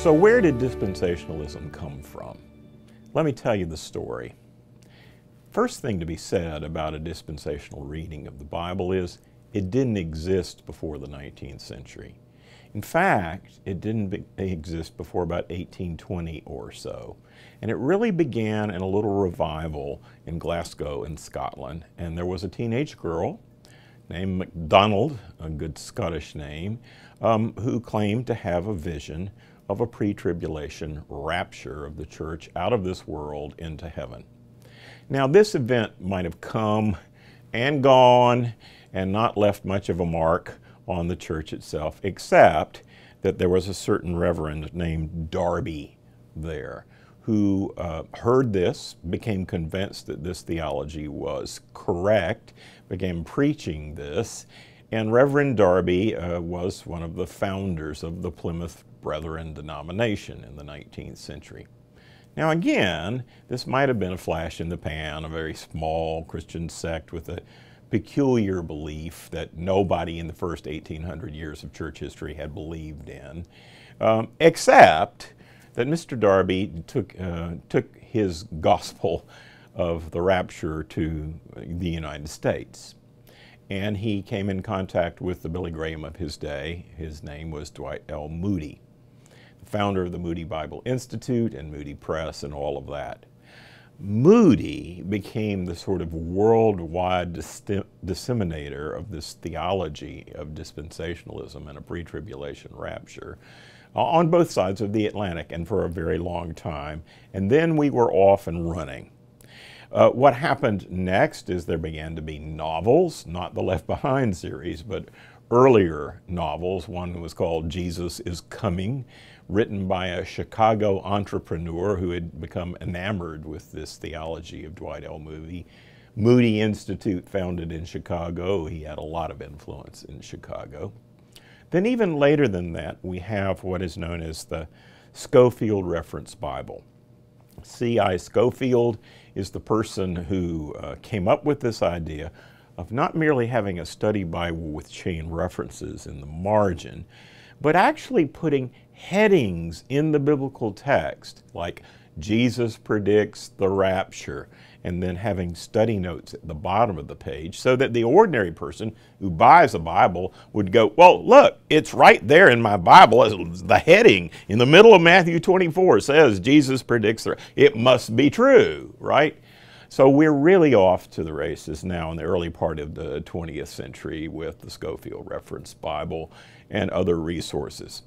So where did dispensationalism come from? Let me tell you the story. First thing to be said about a dispensational reading of the Bible is it didn't exist before the 19th century. In fact, it didn't exist before about 1820 or so. And it really began in a little revival in Glasgow in Scotland. And there was a teenage girl named MacDonald, a good Scottish name, who claimed to have a vision of a pre-tribulation rapture of the church out of this world into heaven. Now, this event might have come and gone and not left much of a mark on the church itself, except that there was a certain reverend named Darby there who heard this, became convinced that this theology was correct, began preaching this, and Reverend Darby was one of the founders of the Plymouth Brethren denomination in the 19th century. Now again, this might have been a flash in the pan, a very small Christian sect with a peculiar belief that nobody in the first 1800 years of church history had believed in, except that Mr. Darby took his gospel of the rapture to the United States. And he came in contact with the Billy Graham of his day. His name was Dwight L. Moody, the founder of the Moody Bible Institute and Moody Press and all of that. Moody became the sort of worldwide disseminator of this theology of dispensationalism and a pre-tribulation rapture on both sides of the Atlantic and for a very long time. And then we were off and running. What happened next is there began to be novels, not the Left Behind series, but earlier novels. One was called Jesus is Coming, written by a Chicago entrepreneur who had become enamored with this theology of Dwight L. Moody. Moody Institute, founded in Chicago. He had a lot of influence in Chicago. Then even later than that, we have what is known as the Scofield Reference Bible. C.I. Scofield is the person who came up with this idea of not merely having a study Bible with chain references in the margin, but actually putting headings in the biblical text, like Jesus predicts the rapture, and then having study notes at the bottom of the page so that the ordinary person who buys a Bible would go, well, look, it's right there in my Bible. The heading in the middle of Matthew 24 says Jesus predicts the rapture. It must be true, right? So we're really off to the races now in the early part of the 20th century with the Scofield Reference Bible and other resources.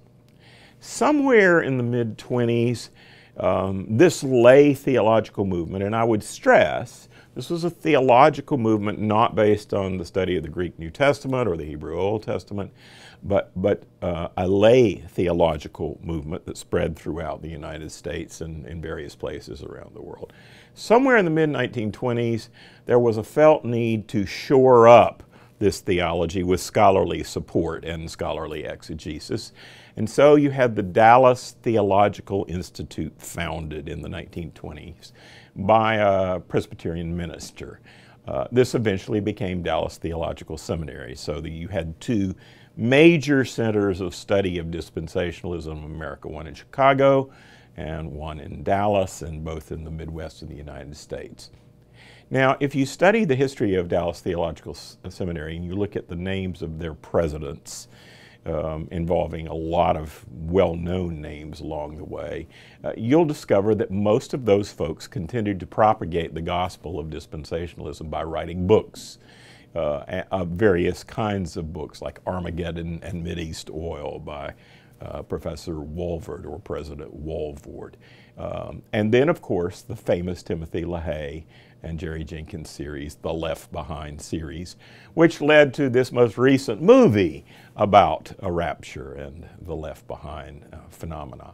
Somewhere in the mid-20s, this lay theological movement, and I would stress, this was a theological movement not based on the study of the Greek New Testament or the Hebrew Old Testament, but a lay theological movement that spread throughout the United States and in various places around the world. Somewhere in the mid-1920s, there was a felt need to shore up this theology with scholarly support and scholarly exegesis. And so you had the Dallas Theological Institute, founded in the 1920s by a Presbyterian minister. This eventually became Dallas Theological Seminary, so that you had two major centers of study of dispensationalism in America, one in Chicago and one in Dallas, and both in the Midwest of the United States. Now, if you study the history of Dallas Theological Seminary and you look at the names of their presidents, involving a lot of well-known names along the way, you'll discover that most of those folks continued to propagate the gospel of dispensationalism by writing books, various kinds of books like Armageddon and Mideast Oil by Professor Walvoord or President Walvoord. And then, of course, the famous Timothy LaHaye and Jerry Jenkins series, the Left Behind series, which led to this most recent movie about a rapture and the Left Behind phenomena.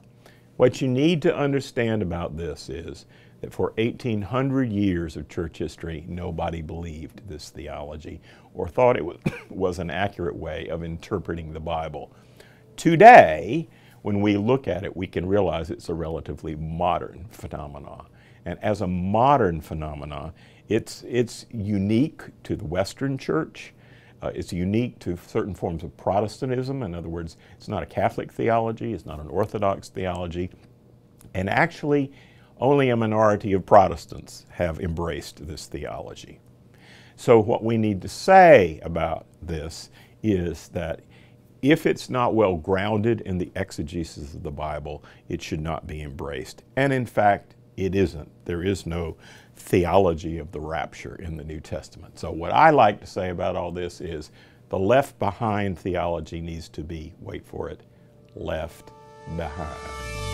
What you need to understand about this is that for 1,800 years of church history, nobody believed this theology or thought it was an accurate way of interpreting the Bible. Today, when we look at it, we can realize it's a relatively modern phenomenon. And as a modern phenomenon, it's unique to the Western church. It's unique to certain forms of Protestantism. In other words, it's not a Catholic theology, it's not an Orthodox theology. And actually, only a minority of Protestants have embraced this theology. So what we need to say about this is that if it's not well grounded in the exegesis of the Bible, it should not be embraced. And in fact, it isn't. There is no theology of the rapture in the New Testament. So what I like to say about all this is the left behind theology needs to be, wait for it, left behind.